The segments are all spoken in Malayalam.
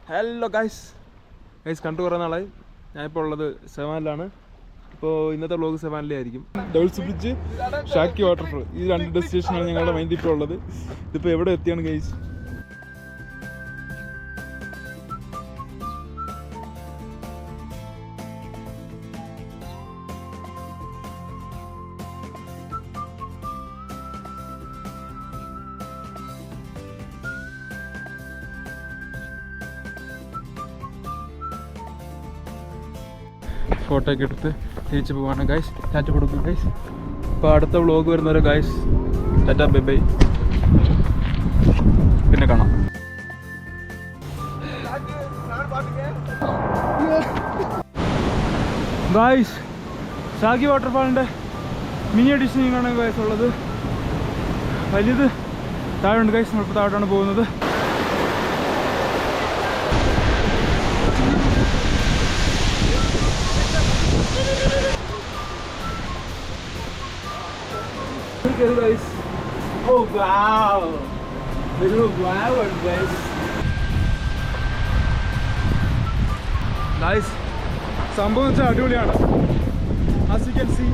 ഹലോ ഗൈസ് കണ്ടു കുറേ നാളായി. ഞാനിപ്പോൾ ഉള്ളത് സെവാനിലാണ്. ഇപ്പോൾ ഇന്നത്തെ വ്ലോഗ് സെവാനിലെ ആയിരിക്കും. ഡബിൾസ് ബ്രിഡ്ജ്, ഷാക്കി വാട്ടർഫോൾ, ഈ രണ്ട് ഡെസ്റ്റിനേഷനാണ് ഞങ്ങളുടെ മൈൻഡിൽ ഇപ്പോൾ ഉള്ളത്. ഇതിപ്പോൾ എവിടെ എത്തിയാണ് ഗൈസ്? ഫോട്ടോ ഒക്കെ എടുത്ത് തിരിച്ചു പോവാണ് ഗൈസ്. ടാറ്റ കൊടുക്കും ഗൈസ്. അപ്പോൾ അടുത്ത വ്ലോഗ് വരുന്നവരെ ഗൈസ് ടാറ്റ ബൈ ബൈ, പിന്നെ കാണാം. ഗൈസ് ഷാക്കി വാട്ടർഫാളിൻ്റെ മിനി എഡിഷനാണ് ഗൈസ് ഉള്ളത്. വലിയത് താഴെയുണ്ട് ഗൈസ്. നമ്മളിപ്പോൾ താഴോട്ടാണ് പോകുന്നത്. Guys. Oh wow! Look at the flower, guys. Guys, സംഭവം വെച്ചാൽ അടിപൊളിയാണ്. As you can see.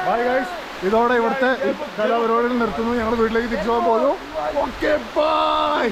Bye guys. ഇതോടെ ഇവിടുത്തെ കലാപരിപാടികൾ നിർത്തുന്നു. ഞങ്ങൾ വീട്ടിലേക്ക് തിരിച്ചു പോകാൻ പോകുന്നു. Okay bye.